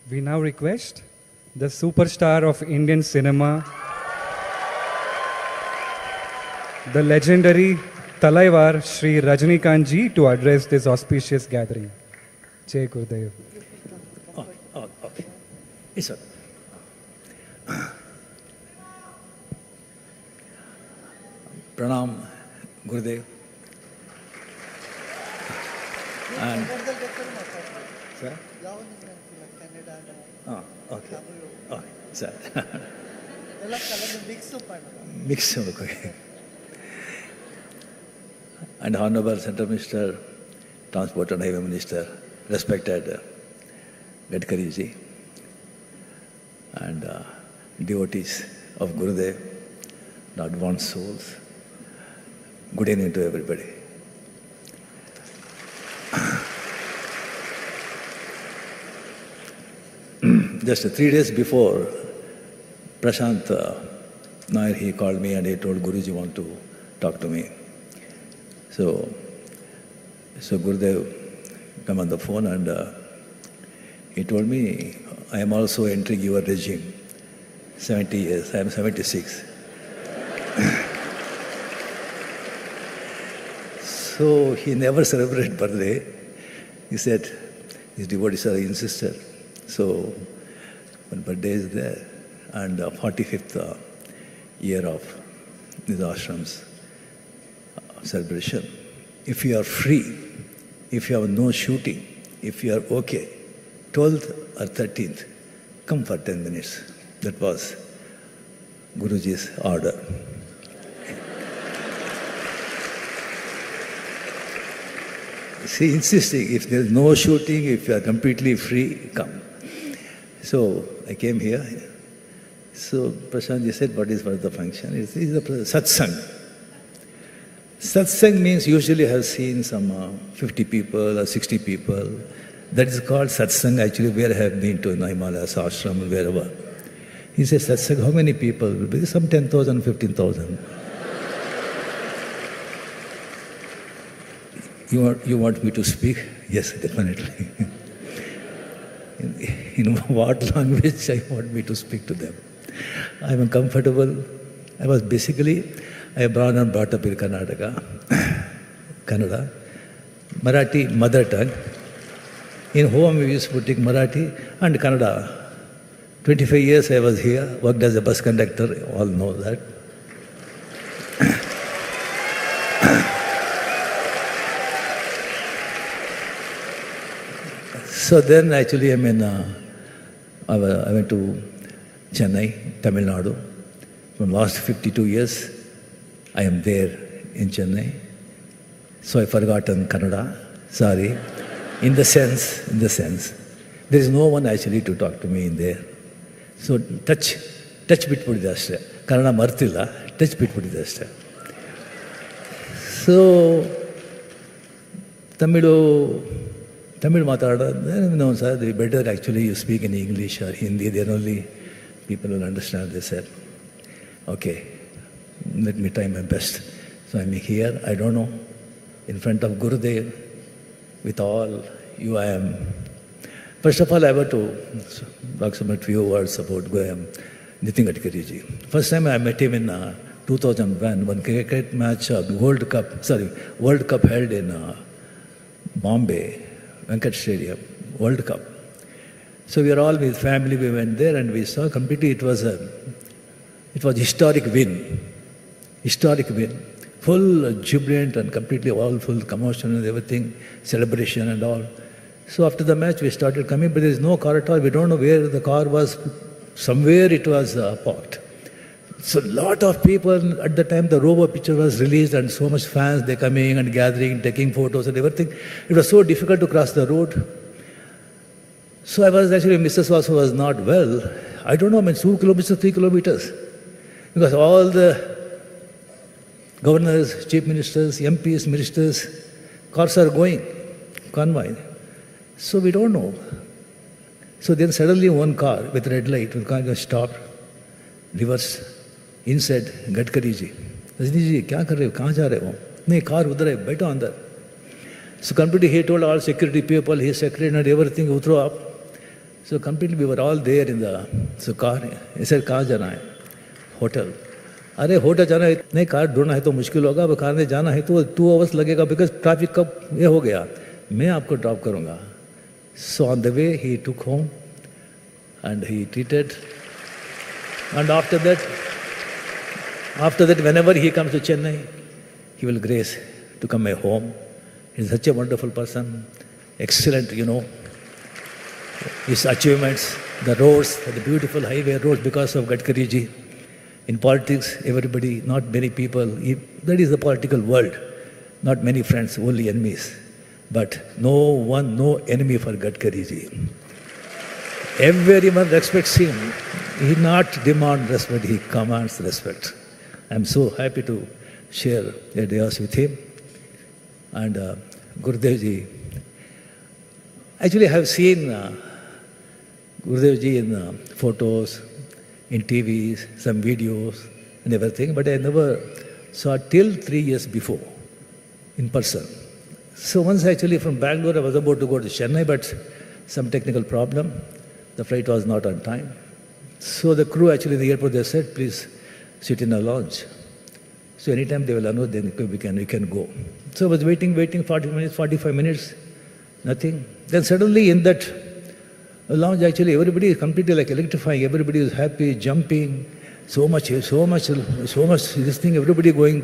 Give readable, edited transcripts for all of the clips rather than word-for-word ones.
We now request the superstar of Indian cinema, the legendary Talaivar Shri Rajnikant ji to address this auspicious gathering. Jai Gurudev. Oh, okay. It's okay. Pranam, Gurudev. And sir? Oh, okay. Oh, sir. Mix. Okay. And Honorable Central Minister, Transport and Highway Minister, respected Gadkari ji, and devotees of Gurudev, the advanced souls. Good evening to everybody. Just 3 days before, Prashant Nair, he called me and he told Guruji want to talk to me. So Gurudev come on the phone and he told me, I am also entering your regime. 70 years, I am 76. So he never celebrated birthday. He said, his devotees are insisted. So when birthday is there, and 45th year of this ashram's celebration, if you are free, if you have no shooting, if you are okay, 12th or 13th, come for 10 minutes. That was Guruji's order. See, insisting, if there is no shooting, if you are completely free, come. So I came here. So Prashant said, what is the function? It's the satsang. Satsang means usually I have seen some 50 people or 60 people. That is called satsang actually where I have been to in Himalayas, ashram, wherever. He says, satsang, how many people? Some 10,000, 15,000. You want me to speak? Yes, definitely. In what language I want me to speak to them? I am comfortable. I was born and brought up in Karnataka, Kannada. Marathi, mother tongue. In home we used to take Marathi and Kannada. 25 years I was here, worked as a bus conductor, all know that. So then actually I went to Chennai, Tamil Nadu. From last 52 years, I am there in Chennai. So I forgotten Kannada, sorry. In the sense, there is no one actually to talk to me in there. So touch bitpudide ashte. Kannada martilla, touch bitpudide ashte. So Tamil matada, no sir, better actually you speak in English or Hindi, then only people will understand. They said, okay, let me try my best. So I'm here, I don't know, in front of Gurudev, with all you I am. First of all, I want to talk some few words about Nitin Gadkari ji. First time I met him in 2001, one cricket match, World Cup held in Bombay, Venkat Stadium, World Cup. So we were all with family, we went there and we saw completely it was historic win. Full jubilant and completely all full commotion and everything, celebration and all. So after the match we started coming, but there is no car at all. We don't know where the car was. Somewhere it was parked. So a lot of people, at the time the Robo picture was released and so much fans, they coming and gathering, taking photos and everything. It was so difficult to cross the road. So I was actually, Mrs. also was not well. I don't know, 2 kilometers, 3 kilometers. Because all the governors, chief ministers, MPs, ministers, cars are going, convoy. So we don't know. So then suddenly one car with red light, one car stopped, reversed. Inside, Gadkari ji. Rajni ji, kya kar rahe ho? Kahan ja rahe ho? Nahi, car udhar hai, baitho andar. So completely he told all security people, his secretary and everything, utro up. So completely we were all there in the car. He said, कहाँ जाना है? Hotel. अरे hotel जाना है, नहीं car ढूंढना है तो मुश्किल होगा, अब कार में जाना है तो 2 hours लगेगा बिकॉज ट्रैफिक कब ये हो गया, मैं आपको ड्रॉप करूँगा. So on the way he took home and he treated. And after that whenever he comes to Chennai, he will grace to come my home. He's such a wonderful person, excellent, his achievements, the roads, the beautiful highway roads because of Gadkari ji. In politics, everybody, not many people, that is the political world. Not many friends, only enemies. But no enemy for Gadkari ji. Everyone respects him. He not demand respect, he commands respect. I'm so happy to share a dayas with him. And Gurudev ji, actually I have seen Gurudev ji in photos, in TVs, some videos and everything, but I never saw till 3 years before in person. So once actually from Bangalore I was about to go to Chennai, but some technical problem, the flight was not on time. So the crew actually in the airport, they said, please sit in a lounge. So anytime they will announce, then we can go. So I was waiting, 40 minutes, 45 minutes, nothing. Then suddenly in that lounge, actually everybody is completely like electrifying. Everybody is happy, jumping, so much, this thing, everybody going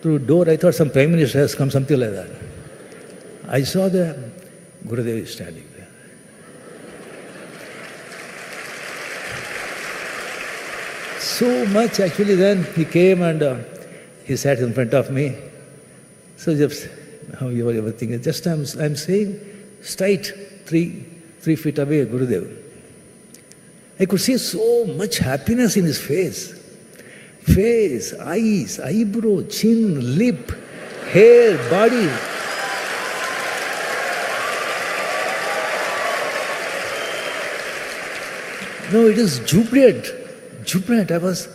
through door. I thought some Prime Minister has come, something like that. I saw the Gurudev is standing there. So much actually, then he came and he sat in front of me. So just, how you are everything. Just I'm saying, straight 3 feet away, Gurudev. I could see so much happiness in his face. Face, eyes, eyebrow, chin, lip, hair, body. No, it is jubilant. Jubilant. I was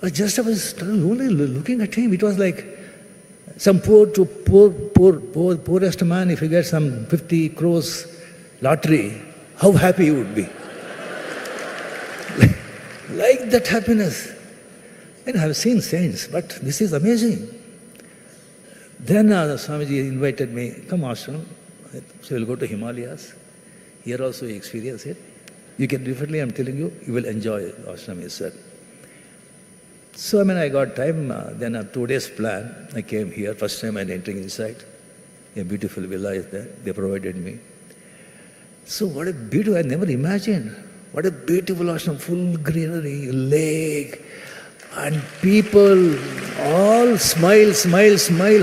only looking at him. It was like some poorest man, if he gets some 50 crores lottery, how happy he would be. Like that happiness. And I have seen saints, but this is amazing. Then Swamiji invited me, come ashram. So we'll go to Himalayas. Here also you experience it. You can definitely, I'm telling you, you will enjoy ashram, he said. So I got time, then a 2 days plan. I came here, first time I'm entering inside. A beautiful villa is there, they provided me. So what a beautiful, I never imagined. What a beautiful ashram, full greenery, lake, and people all smile,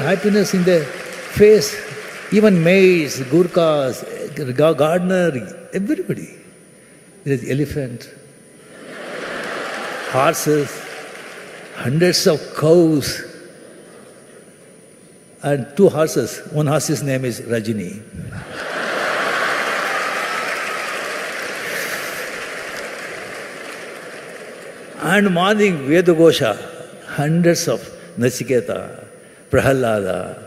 happiness in their face. Even maids, Gurkhas, gardener, everybody. There is elephant, horses, hundreds of cows, and 2 horses. One horse's name is Rajini. And morning, Vedagosha, hundreds of Nachiketa, Prahalada,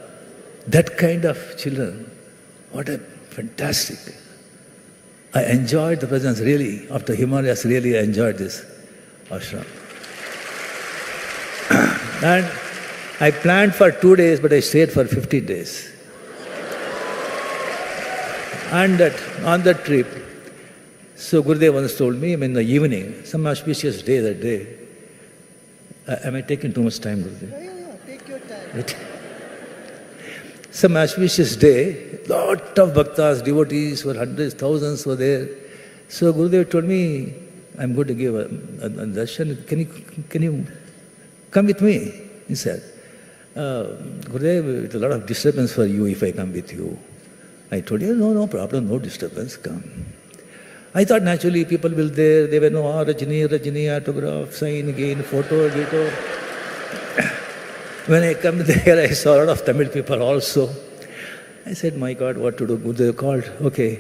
that kind of children. What a fantastic. I enjoyed the presence really. After Himalayas, really I enjoyed this ashram. And I planned for 2 days, but I stayed for 15 days. And on that trip, so Gurudev once told me, in the evening, some auspicious day that day, am I taking too much time, Gurudev? Yeah, take your time. Some auspicious day, lot of bhaktas, devotees were hundreds, thousands were there. So Gurudev told me, I'm going to give a darshan. Can you come with me? He said, Gurudev, it's a lot of disturbance for you if I come with you. I told him, no problem, no disturbance, come. I thought naturally people will there, they will know, Rajini, autograph, sign again, photo, video. When I come there, I saw a lot of Tamil people also. I said, my God, what to do? Gurudev called, okay.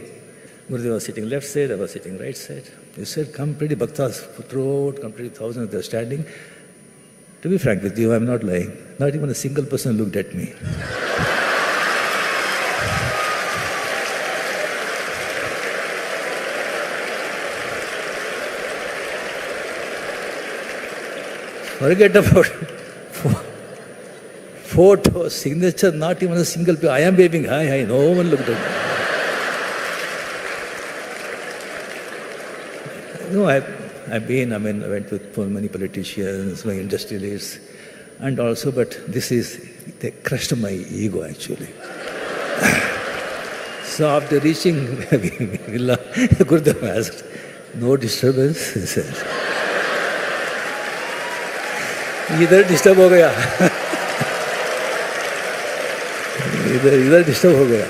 Gurudev was sitting left side, I was sitting right side. He said, come pretty bhaktas throughout, completely thousands, they're standing. To be frank with you, I'm not lying. Not even a single person looked at me. Forget about photo, signature, not even a single picture. I am waving hi. No one looked at me. No, I went with so many politicians, my industrialists, and also, but they crushed my ego actually. So after reaching Villa, Gurudev asked, no disturbance, he said. इधर disturb हो गया इधर disturb हो गया.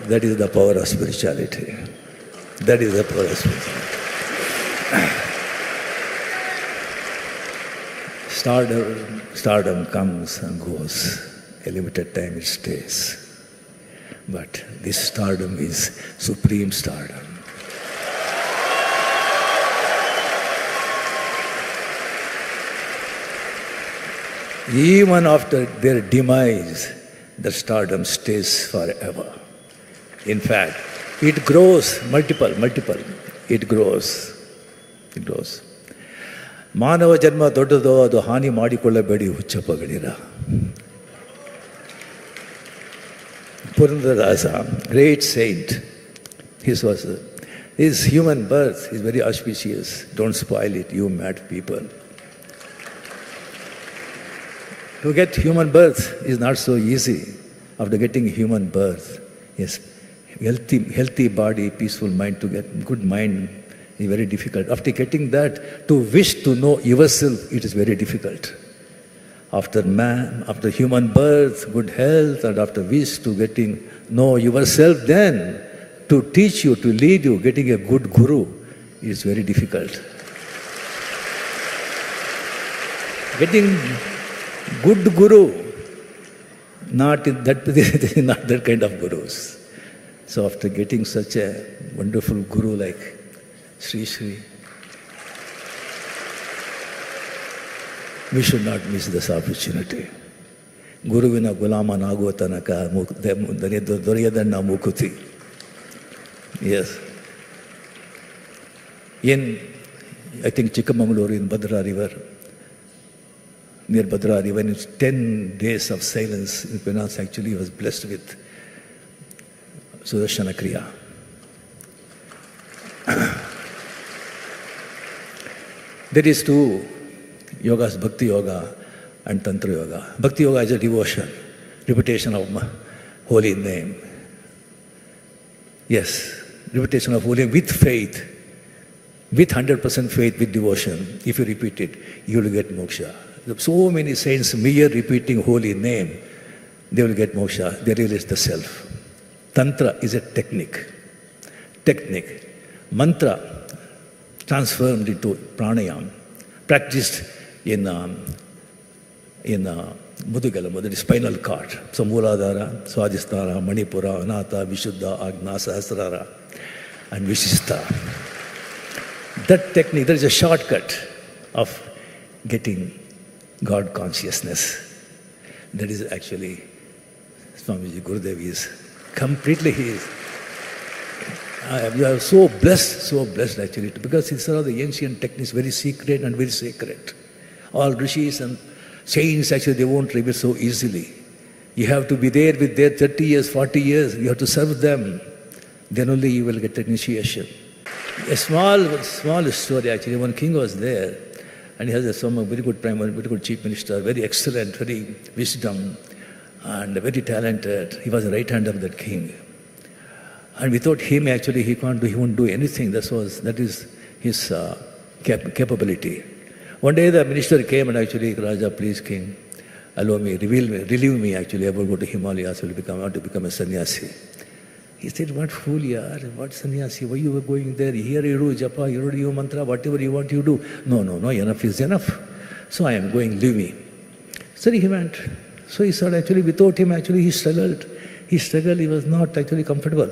That is the power of spirituality. That is the power of spirituality. Stardom comes and goes. A limited time it stays. But this stardom is supreme stardom. Even after their demise, the stardom stays forever. In fact, it grows multiple. It grows. ಮಾನವ ಜನ್ಮ ದೊಡ್ಡದೋ ಅದು ಹಾನಿ ಮಾಡಿಕೊಳ್ಳಬೇಡಿ ಹುಚ್ಚಪ್ಪಗಳಿರ. Purandarasa, great saint, his human birth is very auspicious. Don't spoil it, you mad people. To get human birth is not so easy. After getting human birth, yes, healthy body, peaceful mind, to get good mind is very difficult. After getting that, to wish to know yourself, it is very difficult. After human birth, good health, and after wish to know yourself, then to teach you, to lead you, getting a good guru is very difficult. Getting good guru, not that kind of gurus. So after getting such a wonderful guru like Sri Sri, we should not miss this opportunity. Guruvina gulamanaguva tanaka doriyadana mukuti. Yes. I think Chikkamangaluru in Bhadra River, near Bhadra River, in 10 days of silence, in Penance actually was blessed with Sudarshana Kriya. There is two yogas, Bhakti Yoga and Tantra Yoga. Bhakti Yoga is a devotion, repetition of holy name. Yes, repetition of holy name with faith, with 100% faith, with devotion. If you repeat it, you will get moksha. So many saints, mere repeating holy name, they will get moksha. They realize the self. Tantra is a technique. Mantra transformed into pranayam, practiced in Mudugala, the spinal cord. So Mooladhara, Swadhisthana, Manipura, Anata, Vishuddha, Agna, Sahasrara, and Vishishta. That technique, there is a shortcut of getting God consciousness. That is actually Swamiji Gurudev is completely we are so blessed actually, because these are the ancient techniques, very secret and very sacred. All rishis and saints actually, they won't reveal so easily. You have to be there with their 30 years, 40 years, you have to serve them. Then only you will get the initiation. A small story actually, one king was there, and he has a very good prime minister, very good chief minister, very excellent, very wisdom, and very talented. He was the right hand of that king. And without him, actually, he won't do anything. That is his capability. One day the minister came and actually, Raja, please, king, allow me, relieve me actually. I will go to Himalayas, I want to become a sannyasi. He said, what fool you are, what sannyasi, why you were going there? Here you do japa, you do mantra, whatever you want you do. No, enough is enough. So I am going, leave me. So he went. So he said, actually, without him, actually, he struggled. He was not actually comfortable.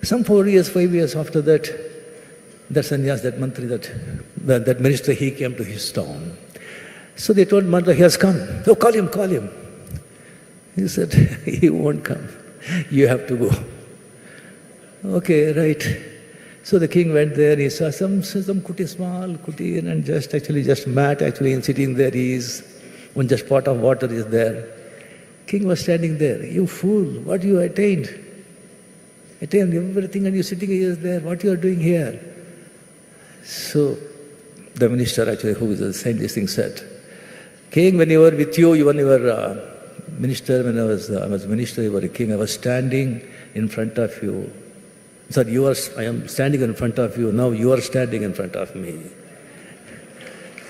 Some 5 years after that sannyas, that mantri, that minister, he came to his town. So they told Mantra, he has come. Oh, call him. He said, he won't come. You have to go. Okay, right. So the king went there, he saw some kuti, small kuti, and just mat actually, and sitting there he is, one just pot of water is there. King was standing there. You fool, what you attained? Attained everything and you're sitting here there, what you are doing here? So the minister actually, who is saying this thing, said, King, when you were with you, when you were minister, when I was minister, you were a king, I was standing in front of you. Sorry, I am standing in front of you, now you are standing in front of me.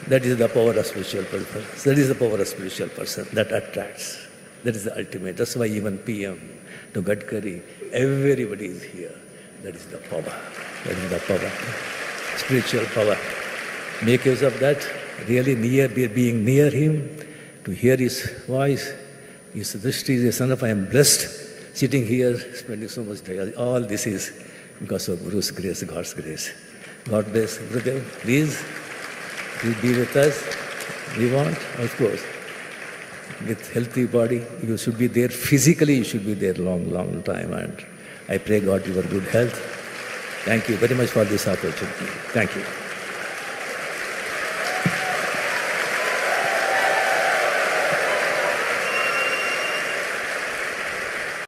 That is the power of spiritual person. That is the power of spiritual person that attracts. That is the ultimate. That's why even PM to Gadkari, everybody is here. That is the power. That is the power. Spiritual power. Make use of that. Really being near him, to hear his voice. His drishti is a son of I am blessed, sitting here, spending so much time. All this is because of Guru's grace, God's grace. God bless. Gurudev, please be with us. We want, of course, with healthy body, you should be there physically, you should be there long time. And I pray God your good health. Thank you very much for this opportunity. Thank you.